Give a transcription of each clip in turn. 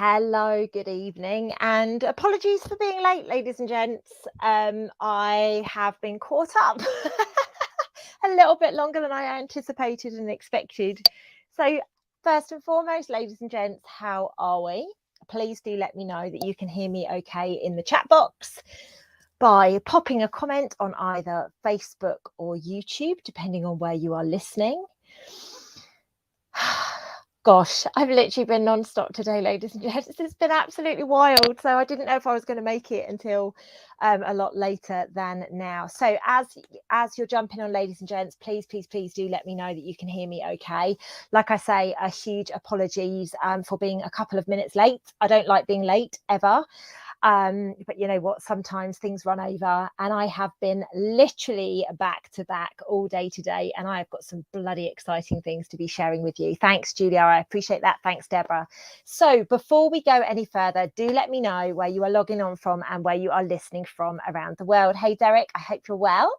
Hello, good evening, and apologies for being late, ladies and gents. I have been caught up a little bit longer than I anticipated and expected. So, first and foremost, ladies and gents, how are we? Please do let me know that you can hear me okay in the chat box by popping a comment on either Facebook or YouTube, depending on where you are listening. Gosh, I've literally been non-stop today, ladies and gents. It's been absolutely wild. So I didn't know if I was going to make it until a lot later than now. So as you're jumping on, ladies and gents, please do let me know that you can hear me okay. Like I say, a huge apologies for being a couple of minutes late. I don't like being late ever. But you know what, sometimes things run over, and I have been literally back to back all day today, and I have got some bloody exciting things to be sharing with you. Thanks, Julia, I appreciate that. Thanks, Deborah. So before we go any further, do let me know where you are logging on from and where you are listening from around the world. Hey Derek, I hope you're well.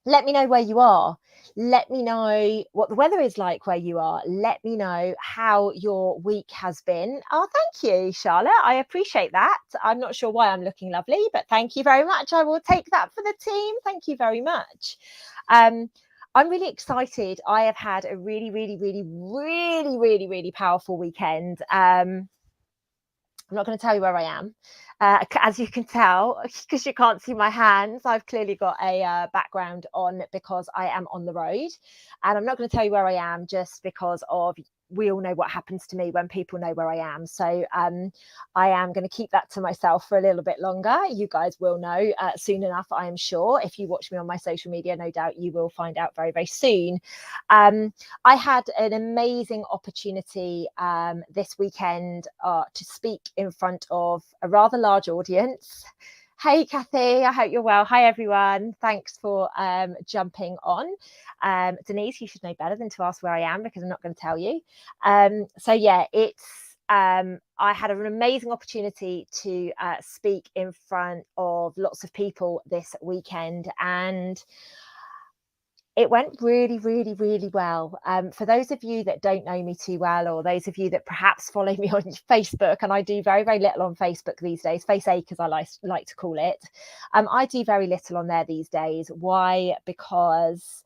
Let me know where you are. Let me know what the weather is like where you are. Let me know how your week has been. Oh, thank you, Charlotte. I appreciate that. I'm not sure why I'm looking lovely, but thank you very much. I will take that for the team. Thank you very much. I'm really excited. I have had a really powerful weekend. I'm not going to tell you where I am. As you can tell, because you can't see my hands, I've clearly got a background on because I am on the road. And I'm not going to tell you where I am just because we all know what happens to me when people know where I am. So I am going to keep that to myself for a little bit longer. You guys will know soon enough, I am sure. If you watch me on my social media, no doubt you will find out very soon. I had an amazing opportunity this weekend to speak in front of a rather large audience. Hey, Kathy, I hope you're well. Hi, everyone. Thanks for jumping on. Denise, you should know better than to ask where I am because I'm not going to tell you. So yeah, I had an amazing opportunity to speak in front of lots of people this weekend, and it went really well. For those of you that don't know me too well, or those of you that perhaps follow me on Facebook, and I do very little on Facebook these days, face ache as I like to call it. I do very little on there these days. Why? Because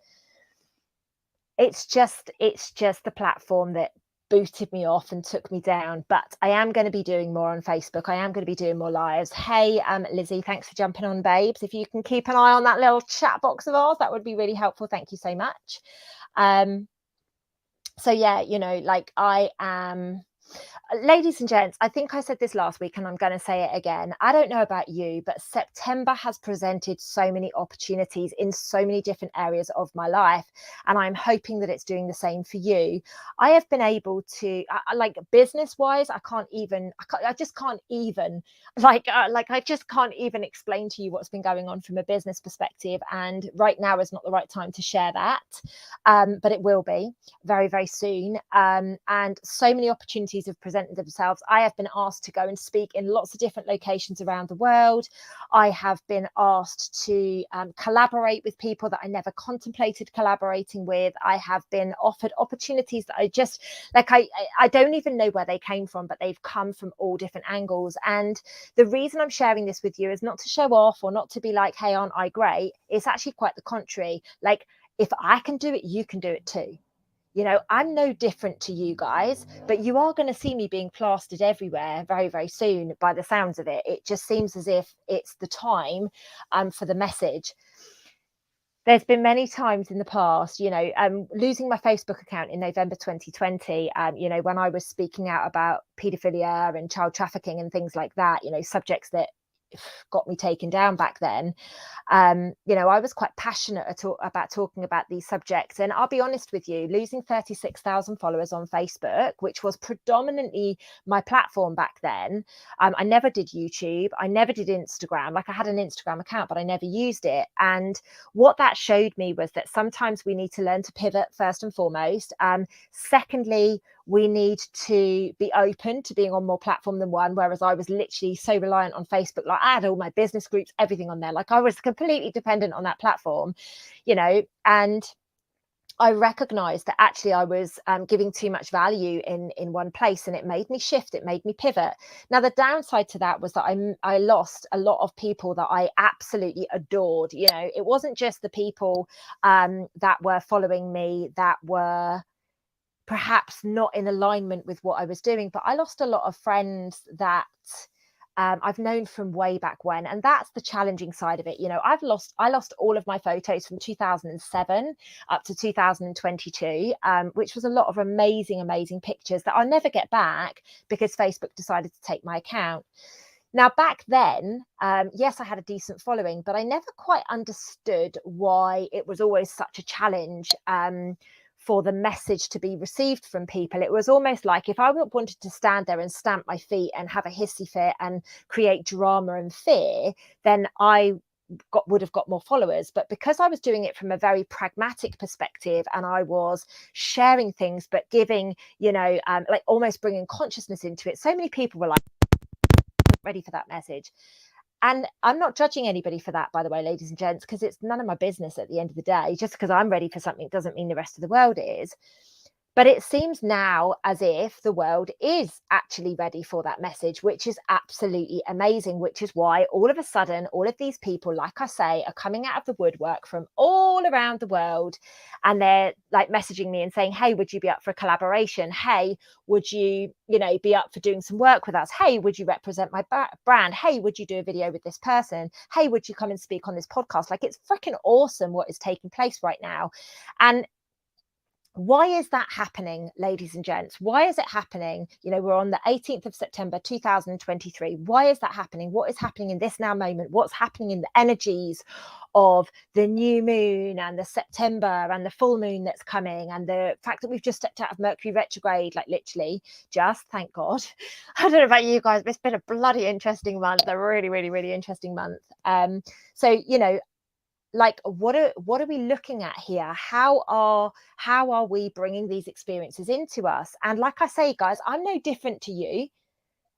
it's just the platform that booted me off and took me down. But I am going to be doing more on Facebook. I am going to be doing more lives. Hey, Lizzie, thanks for jumping on, babes. If you can keep an eye on that little chat box of ours, that would be really helpful. Thank you so much. So yeah, you know, like I am. Ladies and gents, I think I said this last week and I'm going to say it again. I don't know about you, but September has presented so many opportunities in so many different areas of my life. And I'm hoping that it's doing the same for you. I have been able to, like business wise, I just can't even explain to you what's been going on from a business perspective. And right now is not the right time to share that. But it will be very soon. And so many opportunities have presented themselves. I have been asked to go and speak in lots of different locations around the world. I have been asked to collaborate with people that I never contemplated collaborating with. I have been offered opportunities that I just I don't even know where they came from, but they've come from all different angles. And the reason I'm sharing this with you is not to show off or not to be like, hey, aren't I great? It's actually quite the contrary. Like, if I can do it, you can do it too. You know, I'm no different to you guys, but you are going to see me being plastered everywhere very soon by the sounds of it. It just seems as if it's the time for the message. There's been many times in the past, you know, losing my Facebook account in November 2020, you know, when I was speaking out about paedophilia and child trafficking and things like that, you know, subjects that got me taken down back then. You know, I was quite passionate about talking about these subjects. And I'll be honest with you, losing 36,000 followers on Facebook, which was predominantly my platform back then. I never did YouTube. I never did Instagram. Like, I had an Instagram account, but I never used it. And what that showed me was that sometimes we need to learn to pivot first and foremost. Secondly, we need to be open to being on more platform than one, whereas I was literally so reliant on Facebook. Like, I had all my business groups, everything on there. Like, I was completely dependent on that platform, you know. And I recognized that actually I was giving too much value in one place, and it made me shift, it made me pivot. Now, the downside to that was that I lost a lot of people that I absolutely adored. You know, it wasn't just the people that were following me that were perhaps not in alignment with what I was doing, but I lost a lot of friends that I've known from way back when, and that's the challenging side of it. You know, I lost all of my photos from 2007 up to 2022, which was a lot of amazing pictures that I'll never get back because Facebook decided to take my account. Now, back then, yes, I had a decent following, but I never quite understood why it was always such a challenge for the message to be received from people. It was almost like if I wanted to stand there and stamp my feet and have a hissy fit and create drama and fear, then I would have got more followers. But because I was doing it from a very pragmatic perspective, and I was sharing things but giving, you know, like almost bringing consciousness into it, so many people were like, ready for that message. And I'm not judging anybody for that, by the way, ladies and gents, because it's none of my business at the end of the day. Just because I'm ready for something doesn't mean the rest of the world is. But it seems now as if the world is actually ready for that message, which is absolutely amazing, which is why all of a sudden, all of these people, like I say, are coming out of the woodwork from all around the world. And they're like messaging me and saying, hey, would you be up for a collaboration? Hey, would you, you know, be up for doing some work with us? Hey, would you represent my brand? Hey, would you do a video with this person? Hey, would you come and speak on this podcast? Like, it's freaking awesome what is taking place right now. And why is that happening, ladies and gents? Why is it happening? You know, we're on the 18th of September 2023. Why is that happening? What is happening in this now moment? What's happening in the energies of the new moon and the September and the full moon that's coming, and the fact that we've just stepped out of Mercury retrograde, like literally just, thank God. I don't know about you guys, but it's been a bloody interesting month, a really interesting month. So, you know, like what are we looking at here? How are we bringing these experiences into us? And like I say, guys, I'm no different to you.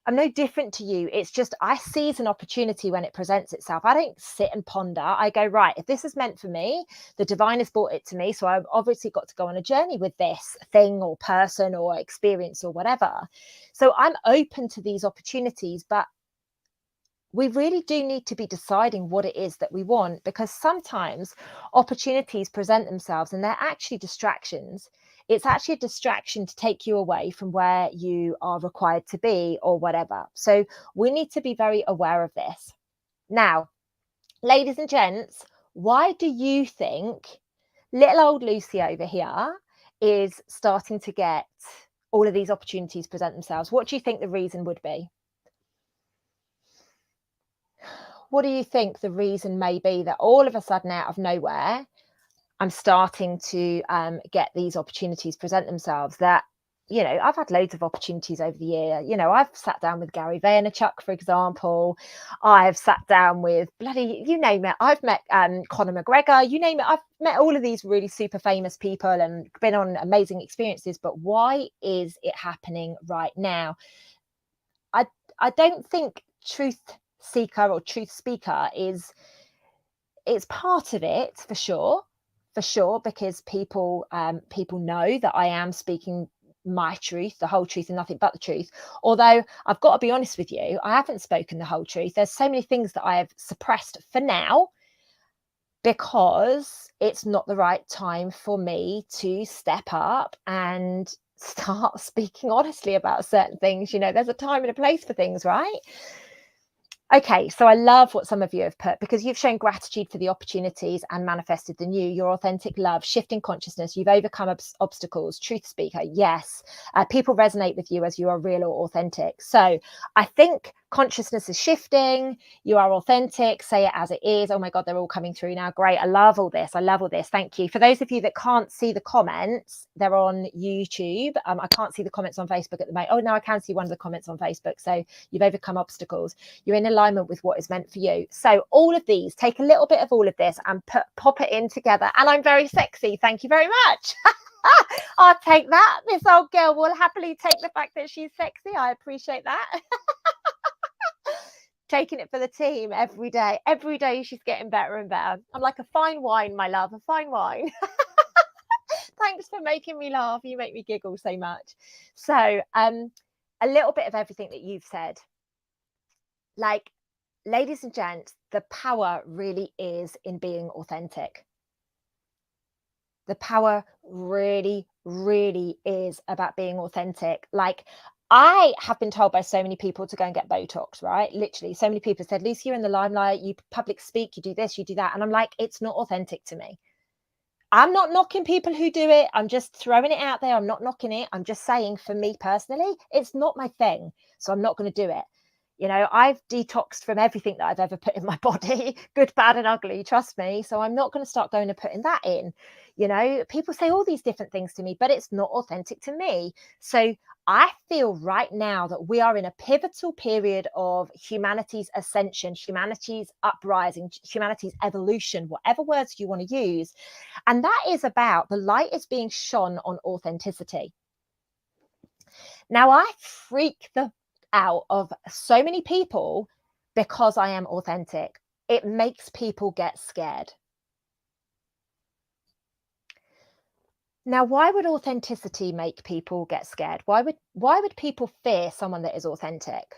It's just I seize an opportunity when it presents itself. I don't sit and ponder. I go, right, if this is meant for me, the divine has brought it to me, so I've obviously got to go on a journey with this thing or person or experience or whatever. So I'm open to these opportunities, but we really do need to be deciding what it is that we want, because sometimes opportunities present themselves and they're actually distractions. It's actually a distraction to take you away from where you are required to be or whatever. So we need to be very aware of this. Now, ladies and gents, why do you think little old Lucy over here is starting to get all of these opportunities present themselves? What do you think the reason would be? What do you think the reason may be that all of a sudden, out of nowhere, I'm starting to get these opportunities present themselves? That, you know, I've had loads of opportunities over the year. You know, I've sat down with Gary Vaynerchuk, for example. I've sat down with bloody, you name it. I've met Conor McGregor, you name it. I've met all of these really super famous people and been on amazing experiences. But why is it happening right now? I don't think truth seeker or truth speaker it's part of it, for sure, because people know that I am speaking my truth, the whole truth and nothing but the truth. Although I've got to be honest with you, I haven't spoken the whole truth. There's so many things that I have suppressed for now because it's not the right time for me to step up and start speaking honestly about certain things. You know, there's a time and a place for things, right? Okay, so I love what some of you have put, because you've shown gratitude for the opportunities and manifested the new, your authentic love, shifting consciousness, you've overcome obstacles, truth speaker, yes. People resonate with you as you are real or authentic. So I think consciousness is shifting, you are authentic, say it as it is. Oh my God, they're all coming through now. Great, I love all this. Thank you. For those of you that can't see the comments, they're on YouTube. I can't see the comments on Facebook at the moment. Oh no, I can see one of the comments on Facebook. So you've overcome obstacles, you're in alignment with what is meant for you. So all of these, take a little bit of all of this and pop it in together. And I'm very sexy, thank you very much. I'll take that. This old girl will happily take the fact that she's sexy. I appreciate that. Taking it for the team every day. Every day she's getting better and better. I'm like a fine wine, my love, a fine wine. Thanks for making me laugh. You make me giggle so much. So, a little bit of everything that you've said. Like, ladies and gents, the power really is in being authentic. The power really, really is about being authentic. Like, I have been told by so many people to go and get Botox, right? Literally, so many people said, Lucy, you're in the limelight, you public speak, you do this, you do that. And I'm like, it's not authentic to me. I'm not knocking people who do it. I'm just throwing it out there. I'm not knocking it. I'm just saying, for me personally, it's not my thing. So I'm not going to do it. You know, I've detoxed from everything that I've ever put in my body, good, bad, and ugly, trust me. So I'm not going to start going and putting that in. You know, people say all these different things to me, but it's not authentic to me. So I feel right now that we are in a pivotal period of humanity's ascension, humanity's uprising, humanity's evolution, whatever words you want to use. And that is about the light is being shone on authenticity. Now, I freak the out of so many people because I am authentic. It makes people get scared. Now, why would authenticity make people get scared? Why would people fear someone that is authentic?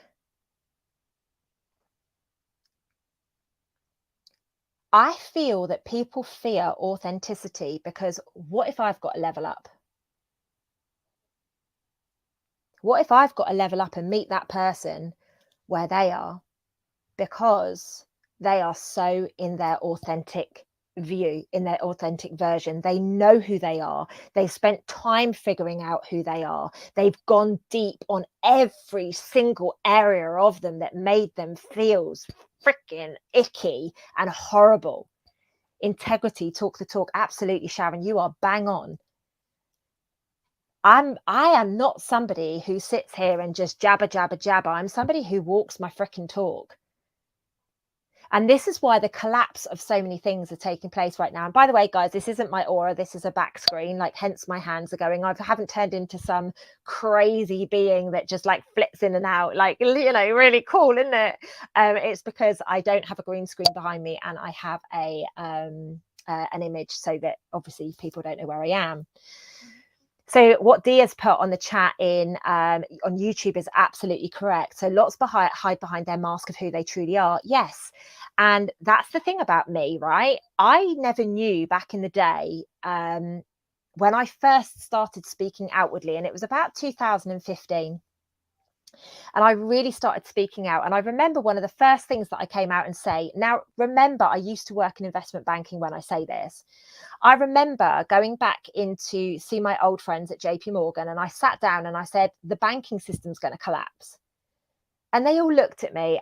I feel that people fear authenticity because what if I've got to level up? What if I've got to level up and meet that person where they are because they are so in their authentic view, in their authentic version? They know who they are. They've spent time figuring out who they are. They've gone deep on every single area of them that made them feel freaking icky and horrible. Integrity, talk the talk. Absolutely, Sharon, you are bang on. I am not somebody who sits here and just jabber, jabber, jabber. I'm somebody who walks my freaking talk. And this is why the collapse of so many things are taking place right now. And by the way, guys, this isn't my aura. This is a back screen, like hence my hands are going. I haven't turned into some crazy being that just like flips in and out, like, you know, really cool, isn't it? It's because I don't have a green screen behind me and I have an image so that obviously people don't know where I am. So what Dia's put on the chat on YouTube is absolutely correct. So lots hide behind their mask of who they truly are. Yes. And that's the thing about me, right? I never knew back in the day when I first started speaking outwardly, and it was about 2015. And I really started speaking out. And I remember one of the first things that I came out and say, now, remember, I used to work in investment banking when I say this. I remember going back in to see my old friends at JP Morgan, and I sat down and I said, the banking system's going to collapse. And they all looked at me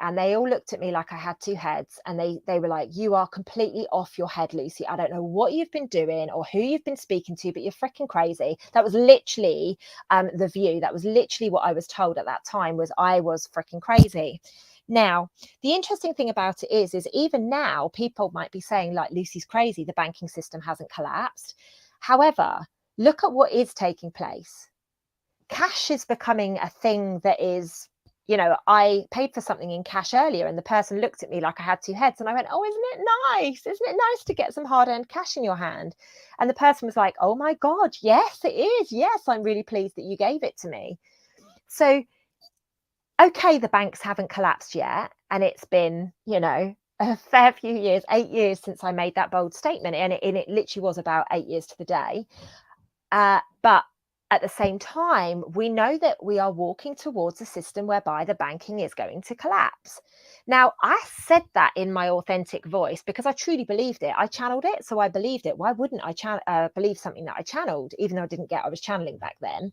like I had two heads. And they were like, you are completely off your head, Lucy. I don't know what you've been doing or who you've been speaking to, but you're freaking crazy. That was literally the view. That was literally what I was told at that time, was I was freaking crazy. Now, the interesting thing about it is even now people might be saying, like, Lucy's crazy, the banking system hasn't collapsed. However, look at what is taking place. Cash is becoming a thing that is, you know, I paid for something in cash earlier and the person looked at me like I had two heads and I went, oh, isn't it nice? Isn't it nice to get some hard-earned cash in your hand? And the person was like, oh my God, yes, it is. Yes, I'm really pleased that you gave it to me. So, okay, the banks haven't collapsed yet. And it's been, you know, a fair few years, 8 years since I made that bold statement. And it literally was about 8 years to the day. But at the same time, we know that we are walking towards a system whereby the banking is going to collapse. Now, I said that in my authentic voice because I truly believed it. I channeled it, so I believed it. Why wouldn't I believe something that I channeled, even though I didn't get I was channeling back then?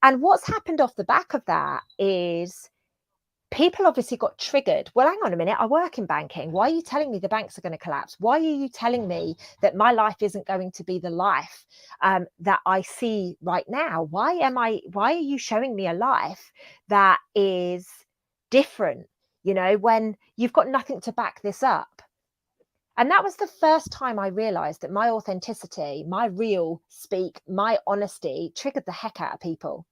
And what's happened off the back of that is people obviously got triggered. Well, hang on a minute, I work in banking. Why are you telling me the banks are going to collapse? Why are you telling me that my life isn't going to be the life that I see right now? Why are you showing me a life that is different, you know, when you've got nothing to back this up? And that was the first time I realized that my authenticity, my real speak, my honesty triggered the heck out of people.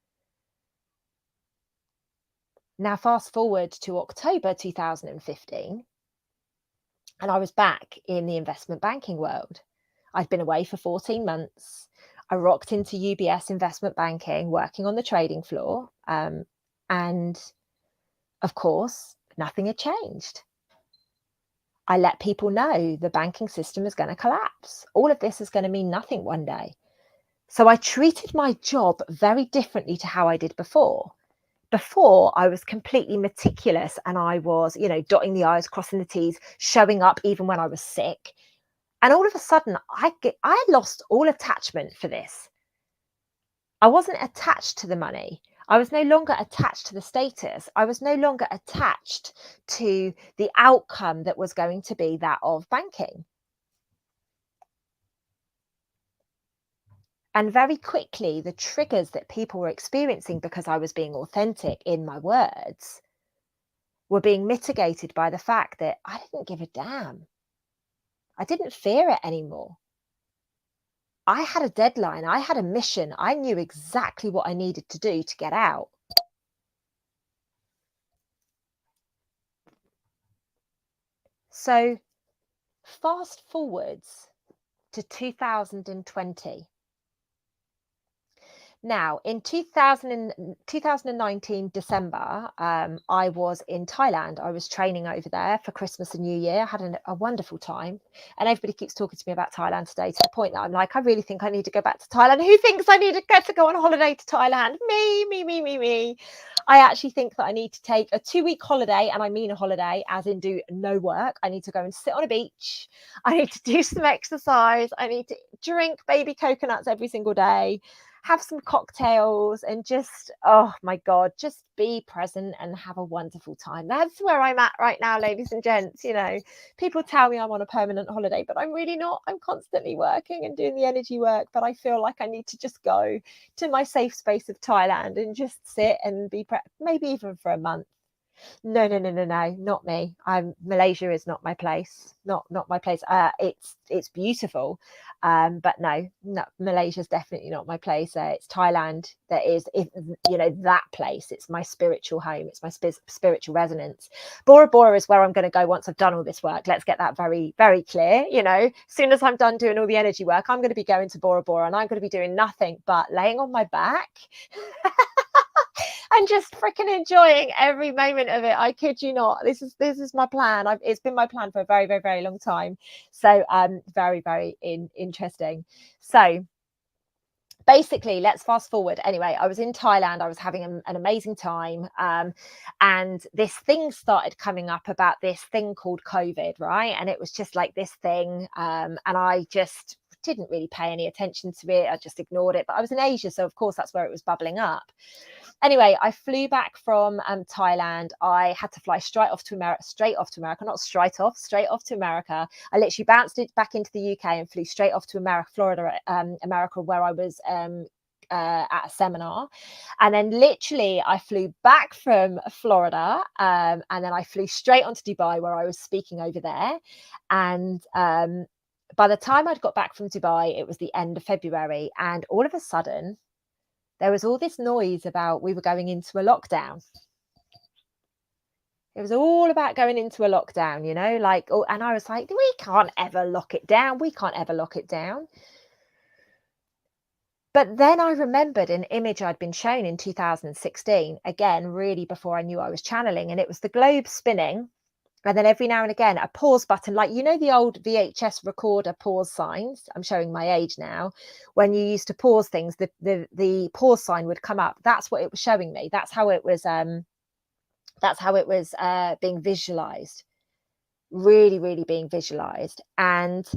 Now, fast forward to October 2015, and I was back in the investment banking world. I'd been away for 14 months. I rocked into UBS investment banking, working on the trading floor. And of course, nothing had changed. I let people know the banking system is going to collapse. All of this is going to mean nothing one day. So I treated my job very differently to how I did before. Before, I was completely meticulous and I was, dotting the I's, crossing the T's, showing up even when I was sick. And all of a sudden, I lost all attachment for this. I wasn't attached to the money. I was no longer attached to the status. I was no longer attached to the outcome that was going to be that of banking. And very quickly, the triggers that people were experiencing because I was being authentic in my words were being mitigated by the fact that I didn't give a damn. I didn't fear it anymore. I had a deadline. I had a mission. I knew exactly what I needed to do to get out. So fast forwards to 2020. Now, in 2019 December, I was in Thailand. I was training over there for Christmas and New Year. I had a wonderful time. And everybody keeps talking to me about Thailand today, to the point that I'm like, I really think I need to go back to Thailand. Who thinks I need to go on holiday to Thailand? Me. I actually think that I need to take a 2-week holiday, and I mean a holiday, as in do no work. I need to go and sit on a beach. I need to do some exercise. I need to drink baby coconuts every single day, have some cocktails, and just, oh my God, just be present and have a wonderful time. That's where I'm at right now, ladies and gents. People tell me I'm on a permanent holiday, but I'm really not. I'm constantly working and doing the energy work, but I feel like I need to just go to my safe space of Thailand and just sit and be maybe even for a month. No, not me. Malaysia is not my place. Not my place. It's beautiful, but no, Malaysia's definitely not my place. It's Thailand that is, that place. It's my spiritual home. It's my spiritual resonance. Bora Bora is where I'm going to go once I've done all this work. Let's get that very, very clear. As soon as I'm done doing all the energy work, I'm going to be going to Bora Bora, and I'm going to be doing nothing but laying on my back. And just freaking enjoying every moment of it. I kid you not. This is my plan. It's been my plan for a very, very, very long time. So very, very interesting. So basically, let's fast forward. Anyway, I was in Thailand. I was having an amazing time. And this thing started coming up about this thing called COVID, right? And it was just like this thing. And I just didn't really pay any attention to it. I just ignored it. But I was in Asia, so of course that's where it was bubbling up. Anyway, I flew back from Thailand. I had to fly straight off to America. Straight off to America. I literally bounced it back into the UK and flew straight off to Florida, America, where I was at a seminar. And then literally I flew back from Florida, and then I flew straight onto Dubai, where I was speaking over there. And by the time I'd got back from Dubai, it was the end of February, and all of a sudden there was all this noise about we were going into a lockdown. It was all about going into a lockdown, and I was like, we can't ever lock it down. We can't ever lock it down. But then I remembered an image I'd been shown in 2016, again, really before I knew I was channeling, and it was the globe spinning. And then every now and again, a pause button, like, the old VHS recorder pause signs. I'm showing my age now. When you used to pause things, the pause sign would come up. That's what it was showing me. That's how it was. Being visualized. Really, really being visualized. And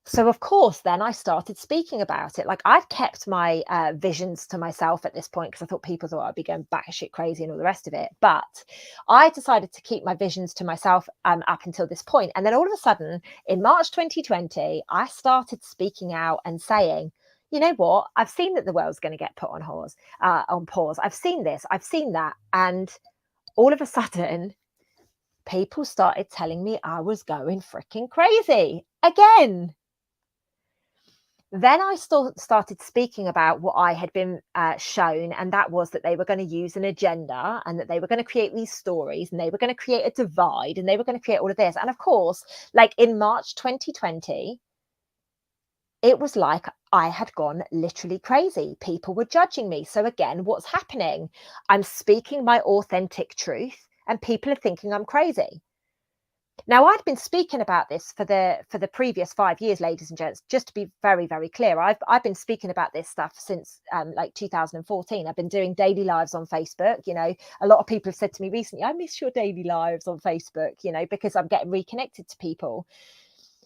so, of course, then I started speaking about it. Like, I'd kept my visions to myself at this point because I thought people thought I'd be going batshit crazy and all the rest of it. But I decided to keep my visions to myself up until this point. And then all of a sudden, in March 2020, I started speaking out and saying, you know what? I've seen that the world's going to get put on pause. I've seen this. I've seen that. And all of a sudden, people started telling me I was going freaking crazy again. Then I started speaking about what I had been shown, and that was that they were going to use an agenda, and that they were going to create these stories, and they were going to create a divide, and they were going to create all of this. And of course, like in March 2020, it was like I had gone literally crazy. People were judging me. So again, what's happening? I'm speaking my authentic truth and people are thinking I'm crazy. Now, I'd been speaking about this for the previous 5 years, ladies and gents. Just to be very, very clear, I've been speaking about this stuff since like 2014. I've been doing daily lives on Facebook. You know, a lot of people have said to me recently, "I miss your daily lives on Facebook." You know, because I'm getting reconnected to people.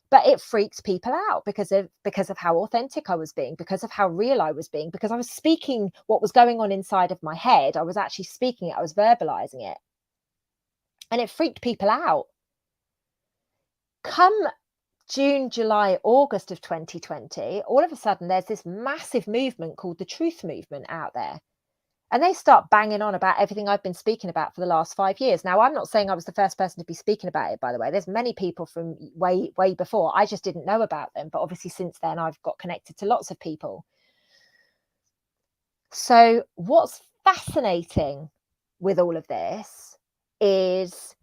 But it freaked people out because of how authentic I was being, because of how real I was being, because I was speaking what was going on inside of my head. I was actually speaking it. I was verbalizing it, and it freaked people out. Come June, July, August of 2020, all of a sudden there's this massive movement called the Truth Movement out there. And they start banging on about everything I've been speaking about for the last 5 years. Now, I'm not saying I was the first person to be speaking about it, by the way. There's many people from way, way before. I just didn't know about them. But obviously, since then, I've got connected to lots of people. So what's fascinating with all of this is,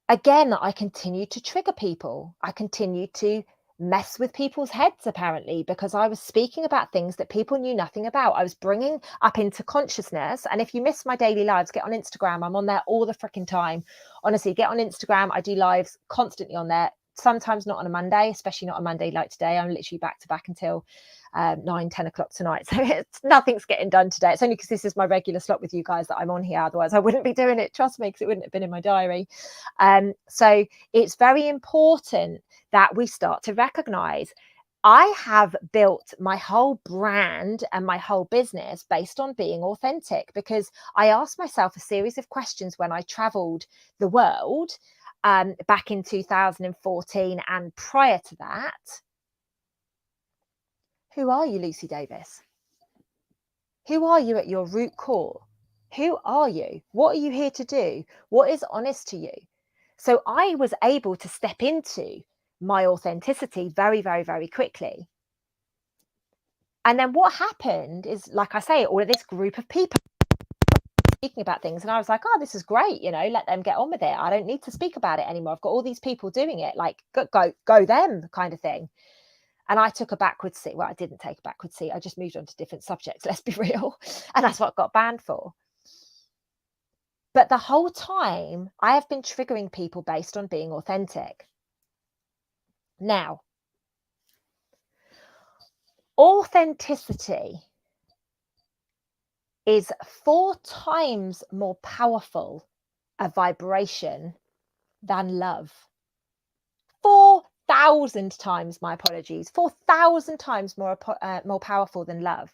again, I continue to trigger people. I continue to mess with people's heads, apparently, because I was speaking about things that people knew nothing about. I was bringing up into consciousness. And if you miss my daily lives, get on Instagram. I'm on there all the freaking time. Honestly, get on Instagram. I do lives constantly on there. Sometimes not on a Monday, especially not a Monday like today. I'm literally back to back until 9-10 o'clock tonight. So nothing's getting done today. It's only because this is my regular slot with you guys that I'm on here. Otherwise, I wouldn't be doing it. Trust me, because it wouldn't have been in my diary. So it's very important that we start to recognize I have built my whole brand and my whole business based on being authentic, because I asked myself a series of questions when I traveled the world back in 2014 and prior to that. Who are you, Lucy Davis? Who are you at your root core? Who are you? What are you here to do? What is honest to you? So I was able to step into my authenticity very, very, very quickly. And then what happened is, like I say, all of this group of people speaking about things, and I was like, oh, this is great, you know, let them get on with it. I don't need to speak about it anymore. I've got all these people doing it, like go them kind of thing. And I took a backward seat. Well, I didn't take a backward seat. I just moved on to different subjects, let's be real. And that's what I got banned for. But the whole time I have been triggering people based on being authentic. Now, authenticity is 4 times more powerful a vibration than love. 4,000 times, my apologies, 4,000 times more powerful than love.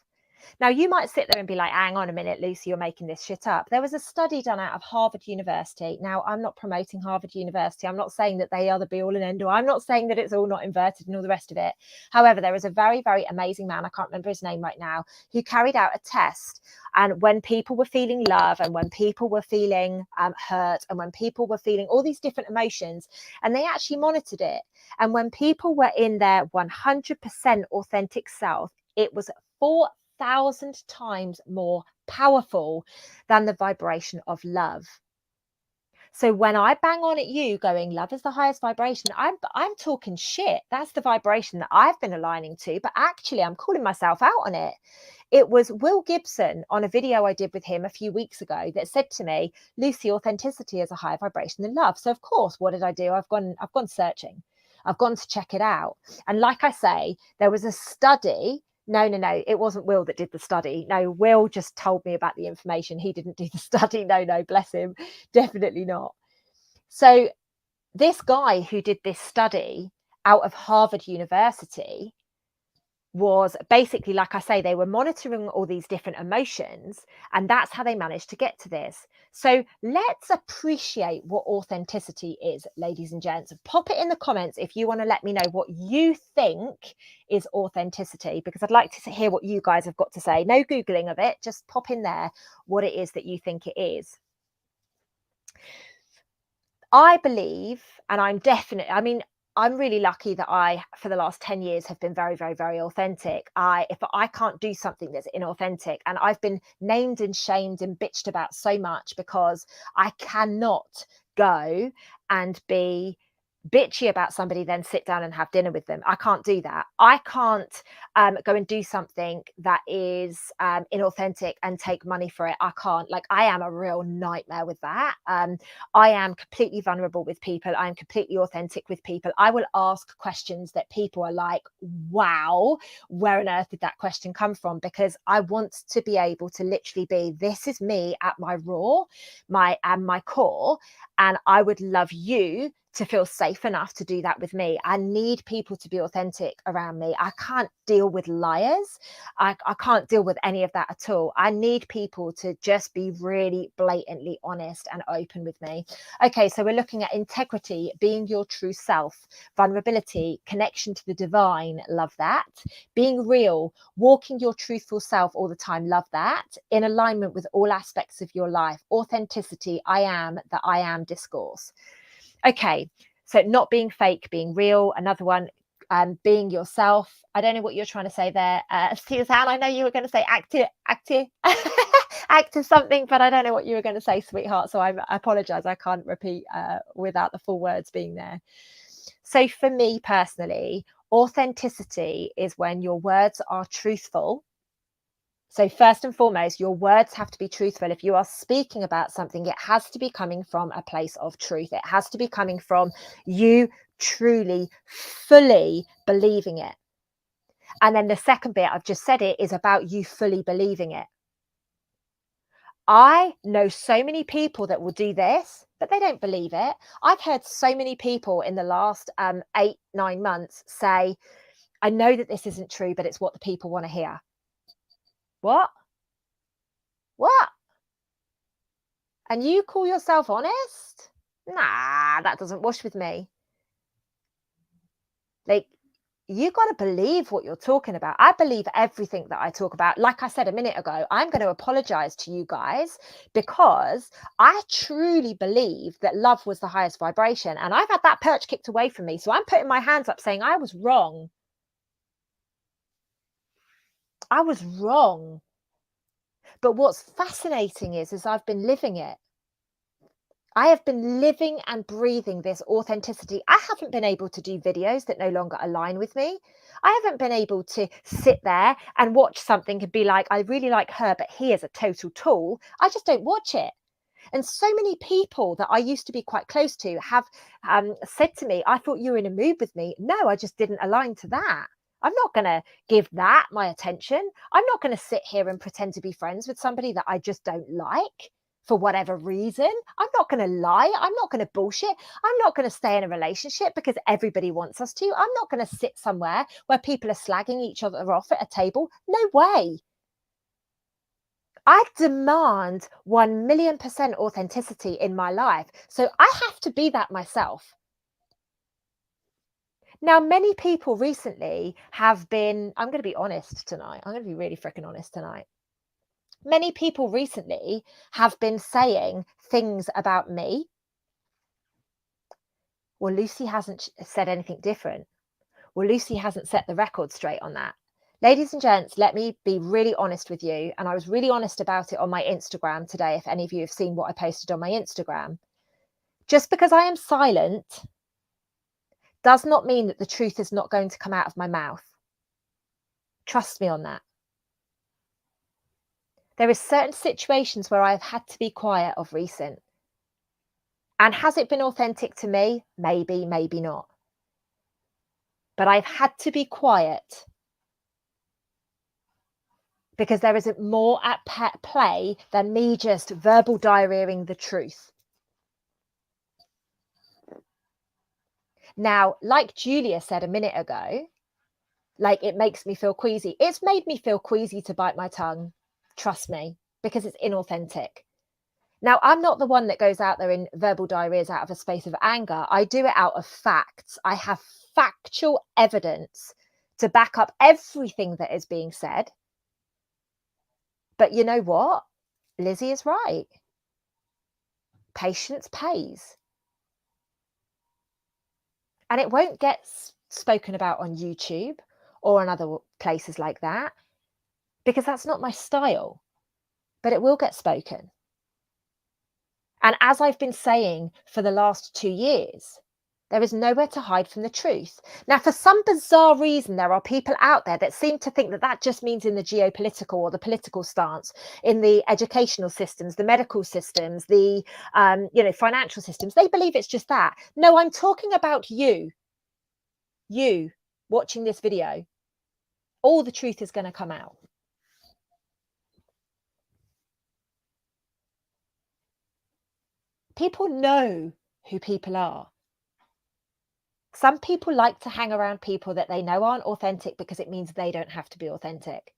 Now, you might sit there and be like, hang on a minute, Lucy, you're making this shit up. There was a study done out of Harvard University. Now, I'm not promoting Harvard University. I'm not saying that they are the be all and end all. I'm not saying that it's all not inverted and all the rest of it. However, there is a very, very amazing man, I can't remember his name right now, who carried out a test. And when people were feeling love and when people were feeling hurt and when people were feeling all these different emotions, and they actually monitored it. And when people were in their 100% authentic self, it was 4,000 times more powerful than the vibration of love. So when I bang on at you going, love is the highest vibration, I'm talking shit. That's the vibration that I've been aligning to, but actually I'm calling myself out on it. It was Will Gibson on a video I did with him a few weeks ago that said to me, Lucy, authenticity is a higher vibration than love. So of course, what did I do? I've gone searching. I've gone to check it out. And like I say, there was a study. No, it wasn't Will that did the study. No, Will just told me about the information. He didn't do the study. No, bless him. Definitely not. So this guy who did this study out of Harvard University was basically, like I say, they were monitoring all these different emotions, and that's how they managed to get to this. So let's appreciate what authenticity is, ladies and gents. Pop it in the comments if you want to let me know what you think is authenticity, because I'd like to hear what you guys have got to say. No Googling of it, just pop in there what it is that you think it is. I believe, and I'm really lucky that I, for the last 10 years, have been very, very, very authentic. If I can't do something that's inauthentic, and I've been named and shamed and bitched about so much because I cannot go and be bitchy about somebody, then sit down and have dinner with them. I can't do that. I can't go and do something that is inauthentic and take money for it. I can't. Like, I am a real nightmare with that. I am completely vulnerable with people. I'm completely authentic with people. I will ask questions that people are like, wow, where on earth did that question come from? Because I want to be able to literally be, this is me at my raw, my core. And I would love you to feel safe enough to do that with me. I need people to be authentic around me. I can't deal with liars. I can't deal with any of that at all. I need people to just be really blatantly honest and open with me. Okay, so we're looking at integrity, being your true self, vulnerability, connection to the divine, love that. Being real, walking your truthful self all the time, love that. In alignment with all aspects of your life, authenticity, I am the I am discourse. Okay, so not being fake, being real. Another one, being yourself. I don't know what you're trying to say there, Suzanne. I know you were going to say active, active something, but I don't know what you were going to say, sweetheart. So I apologize. I can't repeat without the full words being there. So for me personally, authenticity is when your words are truthful. So first and foremost, your words have to be truthful. If you are speaking about something, it has to be coming from a place of truth. It has to be coming from you truly, fully believing it. And then the second bit, I've just said it, is about you fully believing it. I know so many people that will do this, but they don't believe it. I've heard so many people in the last 8-9 months say, I know that this isn't true, but it's what the people want to hear. What? What? And you call yourself honest? Nah, that doesn't wash with me. Like, you got to believe what you're talking about. I believe everything that I talk about. Like I said a minute ago, I'm going to apologize to you guys because I truly believe that love was the highest vibration. And I've had that perch kicked away from me. So I'm putting my hands up saying I was wrong. I was wrong. But what's fascinating is I've been living it. I have been living and breathing this authenticity. I haven't been able to do videos that no longer align with me. I haven't been able to sit there and watch something and be like, I really like her, but he is a total tool. I just don't watch it. And so many people that I used to be quite close to have said to me, I thought you were in a mood with me. No, I just didn't align to that. I'm not going to give that my attention. I'm not going to sit here and pretend to be friends with somebody that I just don't like for whatever reason. I'm not going to lie. I'm not going to bullshit. I'm not going to stay in a relationship because everybody wants us to. I'm not going to sit somewhere where people are slagging each other off at a table. No way. I demand 1,000,000% authenticity in my life. So I have to be that myself. Now, many people recently have been, I'm going to be honest tonight. I'm going to be really freaking honest tonight. Many people recently have been saying things about me. Well, Lucy hasn't said anything different. Well, Lucy hasn't set the record straight on that. Ladies and gents, let me be really honest with you. And I was really honest about it on my Instagram today. If any of you have seen what I posted on my Instagram, just because I am silent does not mean that the truth is not going to come out of my mouth. Trust me on that. There are certain situations where I've had to be quiet of recent. And has it been authentic to me? Maybe, maybe not. But I've had to be quiet because there is more at play than me just verbal diarrheaing the truth. Now, like Julia said a minute ago, like it makes me feel queasy. It's made me feel queasy to bite my tongue. Trust me, because it's inauthentic. Now, I'm not the one that goes out there in verbal diarrheas out of a space of anger. I do it out of facts. I have factual evidence to back up everything that is being said. But you know what? Lizzie is right. Patience pays. And it won't get spoken about on YouTube or on other places like that because that's not my style. But it will get spoken. And as I've been saying for the last 2 years, There is nowhere to hide from the truth. Now, for some bizarre reason, there are people out there that seem to think that that just means in the geopolitical or the political stance, in the educational systems, the medical systems, the financial systems. They believe it's just that. No, I'm talking about you watching this video. All the truth is going to come out. People know who people are. Some people like to hang around people that they know aren't authentic because it means they don't have to be authentic.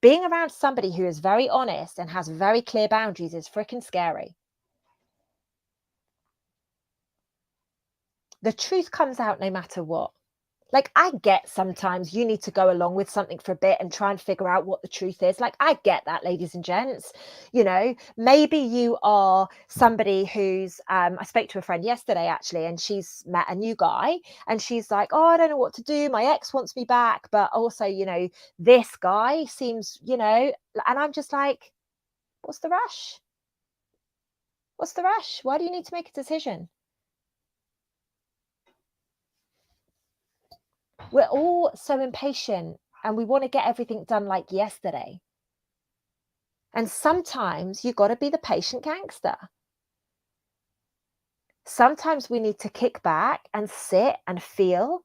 Being around somebody who is very honest and has very clear boundaries is freaking scary. The truth comes out no matter what. Like, I get sometimes you need to go along with something for a bit and try and figure out what the truth is. Like, I get that, ladies and gents. Maybe you are somebody who's, I spoke to a friend yesterday, actually, and she's met a new guy and she's like, oh, I don't know what to do. My ex wants me back. But also, this guy seems, and I'm just like, what's the rush? What's the rush? Why do you need to make a decision? We're all so impatient and we want to get everything done like yesterday. And sometimes you got to be the patient gangster. Sometimes we need to kick back and sit and feel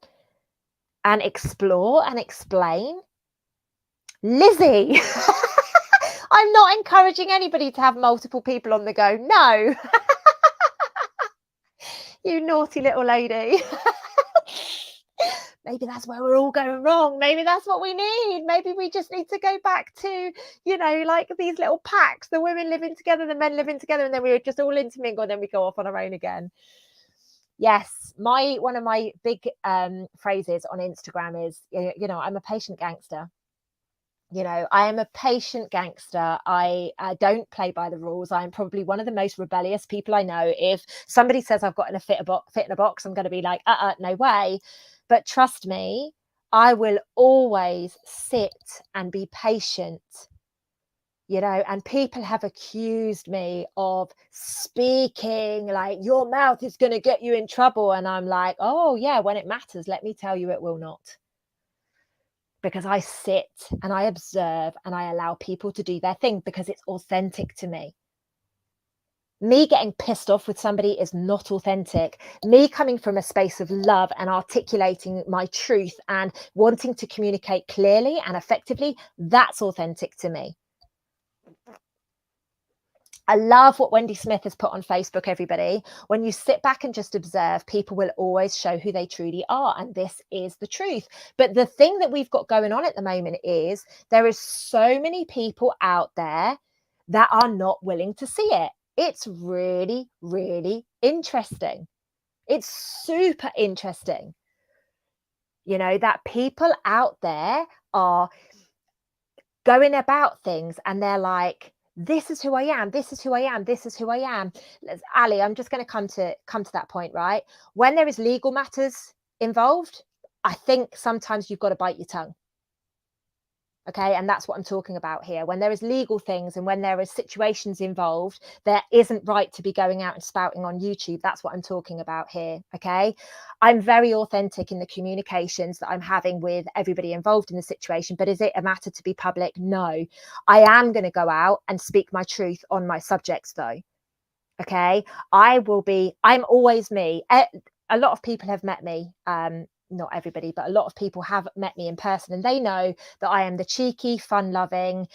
and explore and explain. Lizzie, I'm not encouraging anybody to have multiple people on the go. No. You naughty little lady. Maybe that's where we're all going wrong. Maybe that's what we need. Maybe we just need to go back to, like these little packs, the women living together, the men living together, and then we would just all intermingle and then we go off on our own again. Yes, one of my big phrases on Instagram is, I'm a patient gangster. I am a patient gangster. I don't play by the rules. I'm probably one of the most rebellious people I know. If somebody says I've got in a fit in a box, I'm going to be like, no way. But trust me, I will always sit and be patient. And people have accused me of speaking like your mouth is going to get you in trouble. And I'm like, oh yeah, when it matters, let me tell you, it will not. Because I sit and I observe and I allow people to do their thing because it's authentic to me. Me getting pissed off with somebody is not authentic. Me coming from a space of love and articulating my truth and wanting to communicate clearly and effectively, that's authentic to me. I love what Wendy Smith has put on Facebook, everybody. When you sit back and just observe, people will always show who they truly are. And this is the truth. But the thing that we've got going on at the moment is there is so many people out there that are not willing to see it. It's really, really interesting. It's super interesting. That people out there are going about things and they're like, this is who I am. This is who I am. This is who I am. Ali, I'm just going to come to that point, right? When there is legal matters involved, I think sometimes you've got to bite your tongue. Okay. And that's what I'm talking about here. When there is legal things and when there is situations involved, that isn't right to be going out and spouting on YouTube. That's what I'm talking about here. Okay. I'm very authentic in the communications that I'm having with everybody involved in the situation. But is it a matter to be public? No. I am going to go out and speak my truth on my subjects though. Okay. I'm always me. A lot of people have met me. Not everybody, but a lot of people have met me in person and they know that I am the cheeky, fun-loving,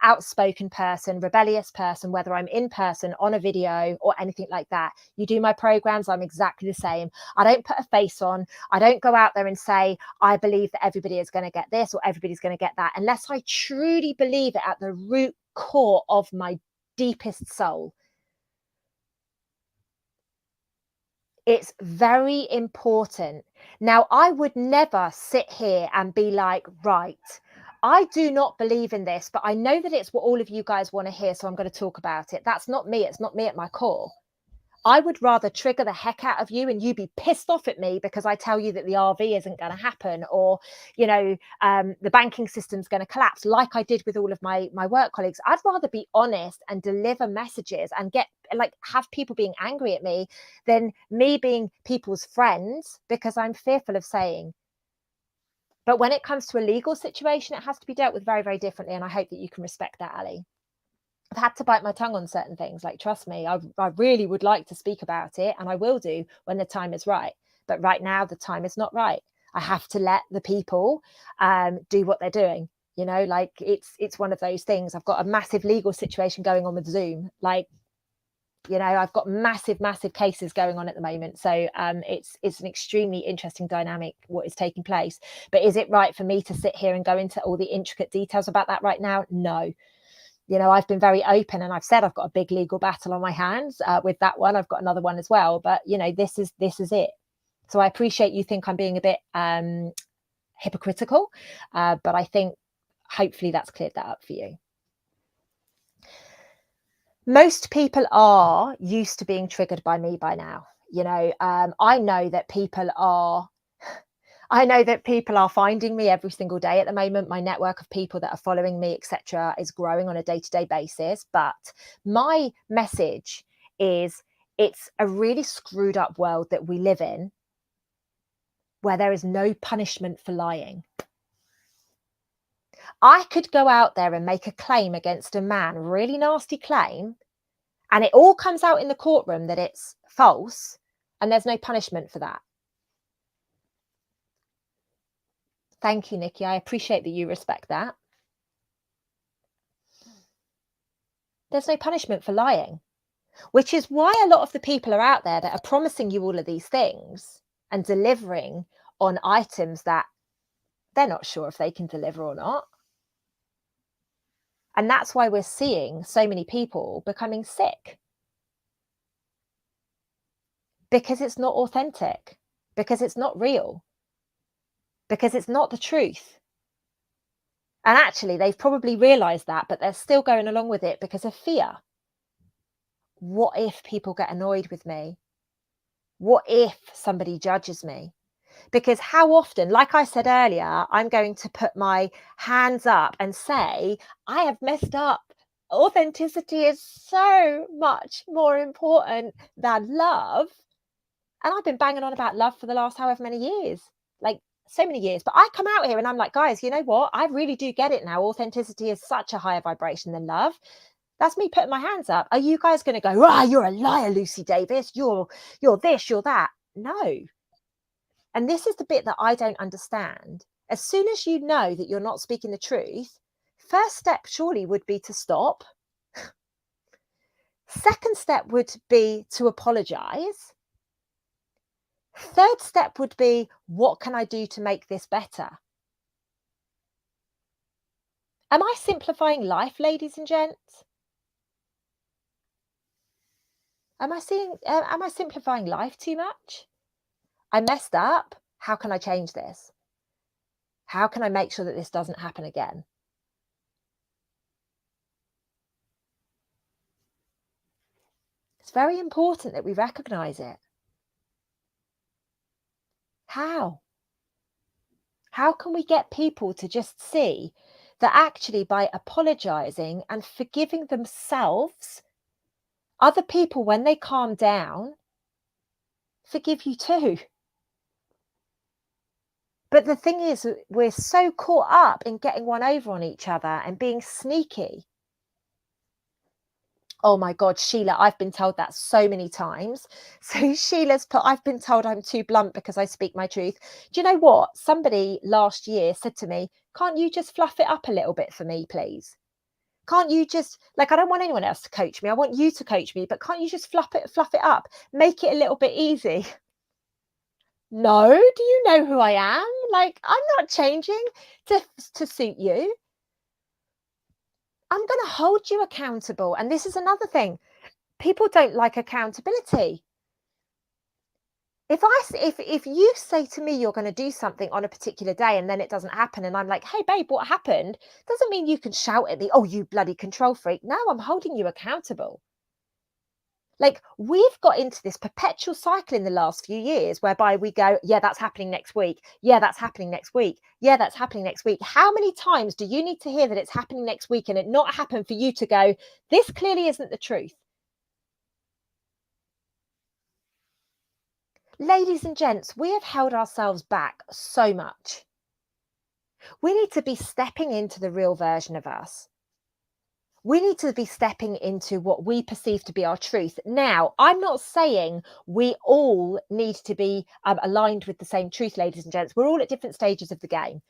outspoken person, rebellious person, whether I'm in person, on a video or anything like that. You do my programs, I'm exactly the same. I don't put a face on. I don't go out there and say, I believe that everybody is going to get this or everybody's going to get that, unless I truly believe it at the root core of my deepest soul. It's very important. Now, I would never sit here and be like, right, I do not believe in this, but I know that it's what all of you guys want to hear, so I'm going to talk about it. That's not me. It's not me at my core. I would rather trigger the heck out of you and you be pissed off at me because I tell you that the RV isn't going to happen, or, the banking system's going to collapse, like I did with all of my work colleagues. I'd rather be honest and deliver messages and have people being angry at me than me being people's friends because I'm fearful of saying. But when it comes to a legal situation, it has to be dealt with very, very differently. And I hope that you can respect that, Ali. I've had to bite my tongue on certain things. Like, trust me, I really would like to speak about it, and I will do when the time is right. But right now, the time is not right. I have to let the people do what they're doing. It's one of those things. I've got a massive legal situation going on with Zoom. I've got massive, massive cases going on at the moment. So it's an extremely interesting dynamic what is taking place. But is it right for me to sit here and go into all the intricate details about that right now? No. I've been very open, and I've said I've got a big legal battle on my hands with that one. I've got another one as well, but this is it. So I appreciate you think I'm being a bit hypocritical, but I think hopefully that's cleared that up for you. Most people are used to being triggered by me by now. I know that people are finding me every single day at the moment. My network of people that are following me, etc., is growing on a day-to-day basis. But my message is, it's a really screwed up world that we live in, where there is no punishment for lying. I could go out there and make a claim against a man, really nasty claim, and it all comes out in the courtroom that it's false, and there's no punishment for that. Thank you, Nikki. I appreciate that you respect that. There's no punishment for lying, which is why a lot of the people are out there that are promising you all of these things and delivering on items that they're not sure if they can deliver or not. And that's why we're seeing so many people becoming sick, because it's not authentic, because it's not real, because it's not the truth. And actually, they've probably realized that, but they're still going along with it because of fear. What if people get annoyed with me? What if somebody judges me? Because how often, like I said earlier, I'm going to put my hands up and say, I have messed up. Authenticity is so much more important than love. And I've been banging on about love for the last however many years, like so many years. But I come out here and I'm like, guys, you know what? I really do get it now. Authenticity is such a higher vibration than love. That's me putting my hands up. Are you guys going to go, you're a liar, Lucy Davis. You're this, you're that? No. And this is the bit that I don't understand. As soon as you know that you're not speaking the truth, first step surely would be to stop. Second step would be to apologize. Third step would be, what can I do to make this better? Am I simplifying life, ladies and gents? Am I simplifying life too much? I messed up. How can I change this? How can I make sure that this doesn't happen again? It's very important that we recognize it. How? How can we get people to just see that actually by apologizing and forgiving themselves, other people, when they calm down, forgive you too? But the thing is, we're so caught up in getting one over on each other and being sneaky. Oh my God, Sheila, I've been told that so many times. So Sheila's put, I've been told I'm too blunt because I speak my truth. Do you know what? Somebody last year said to me, can't you just fluff it up a little bit for me, please? Can't you just, I don't want anyone else to coach me. I want you to coach me, but can't you just fluff it up? Make it a little bit easy. No, do you know who I am? I'm not changing to suit you. I'm going to hold you accountable. And this is another thing. People don't like accountability. If you say to me you're going to do something on a particular day and then it doesn't happen, and I'm like, hey babe, what happened? Doesn't mean you can shout at me, oh, you bloody control freak. No, I'm holding you accountable. Like, we've got into this perpetual cycle in the last few years whereby we go, yeah, that's happening next week. Yeah, that's happening next week. Yeah, that's happening next week. How many times do you need to hear that it's happening next week and it not happen for you to go, this clearly isn't the truth? Ladies and gents, we have held ourselves back so much. We need to be stepping into the real version of us. We need to be stepping into what we perceive to be our truth. Now, I'm not saying we all need to be aligned with the same truth, ladies and gents. We're all at different stages of the game.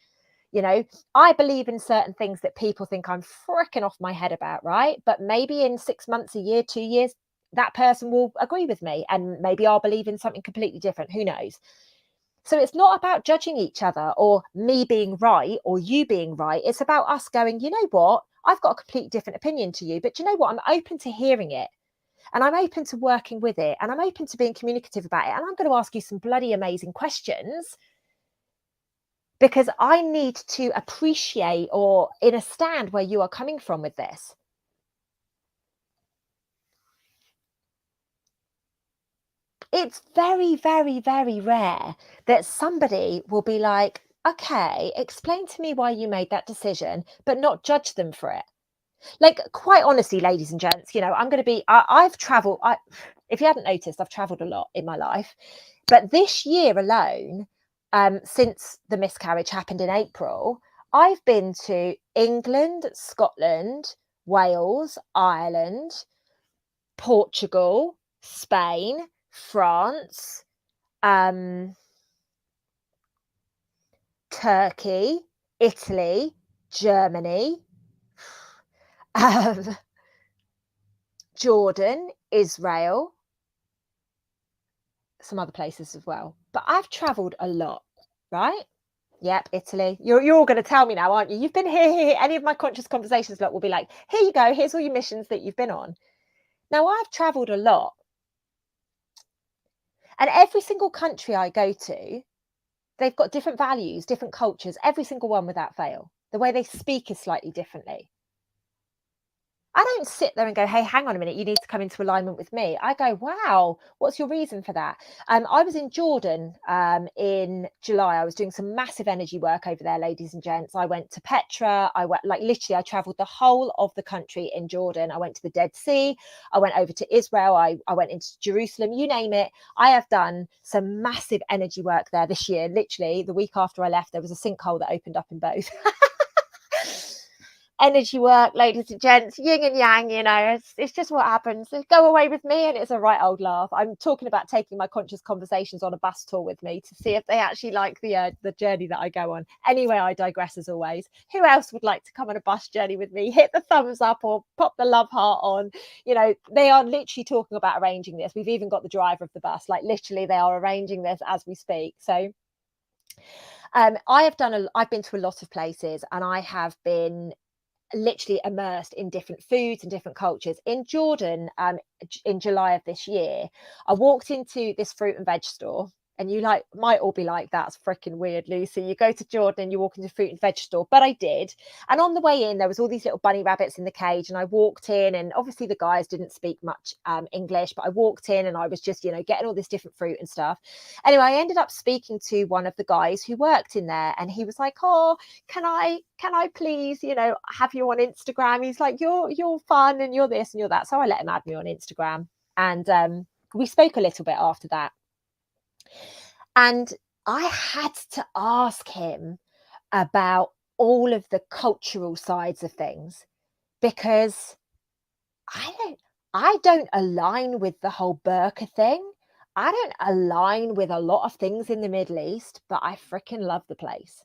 You know, I believe in certain things that people think I'm freaking off my head about, right? But maybe in 6 months, a year, 2 years, that person will agree with me. And maybe I'll believe in something completely different. Who knows? So it's not about judging each other or me being right or you being right. It's about us going, you know what? I've got a completely different opinion to you, but you know what? I'm open to hearing it and I'm open to working with it and I'm open to being communicative about it. And I'm going to ask you some bloody amazing questions because I need to appreciate or understand where you are coming from with this. It's very, very, very rare that somebody will be like, okay, explain to me why you made that decision, but not judge them for it. Like, quite honestly, ladies and gents, I'm going to be, I've traveled. If you hadn't noticed, I've traveled a lot in my life. But this year alone, since the miscarriage happened in April, I've been to England, Scotland, Wales, Ireland, Portugal, Spain, France, um, Turkey, Italy, Germany, um, Jordan, Israel, some other places as well. But I've travelled a lot, right? Yep, Italy. You're all going to tell me now, aren't you? You've been here. Any of my conscious conversations lot will be like, here you go. Here's all your missions that you've been on. Now, I've travelled a lot. And every single country I go to, they've got different values, different cultures, every single one without fail. The way they speak is slightly differently. I don't sit there and go, hey, hang on a minute, you need to come into alignment with me. I go, wow, what's your reason for that? I was in Jordan in July. I was doing some massive energy work over there, ladies and gents. I went to Petra. I went, like, literally, I traveled the whole of the country in Jordan. I went to the Dead Sea. I went over to Israel. I went into Jerusalem, you name it. I have done some massive energy work there this year. Literally, the week after I left, there was a sinkhole that opened up in both. Energy work, ladies and gents, yin and yang, it's just what happens. Go away with me and it's a right old laugh. I'm talking about taking my conscious conversations on a bus tour with me to see if they actually like the journey that I go on. Anyway, I digress as always. Who else would like to come on a bus journey with me? Hit the thumbs up or pop the love heart on. They are literally talking about arranging this. We've even got the driver of the bus, like literally they are arranging this as we speak. So I've been to a lot of places and I have been literally immersed in different foods and different cultures. In Jordan, in July of this year, I walked into this fruit and veg store. And you might all be like, that's freaking weird, Lucy. You go to Jordan and you walk into a fruit and veg store. But I did. And on the way in, there was all these little bunny rabbits in the cage. And I walked in and obviously the guys didn't speak much English, but I walked in and I was just, getting all this different fruit and stuff. Anyway, I ended up speaking to one of the guys who worked in there. And he was like, oh, can I please, have you on Instagram? He's like, you're fun and you're this and you're that. So I let him add me on Instagram. And we spoke a little bit after that. And I had to ask him about all of the cultural sides of things because I don't align with the whole burqa thing. I don't align with a lot of things in the Middle East, but I freaking love the place.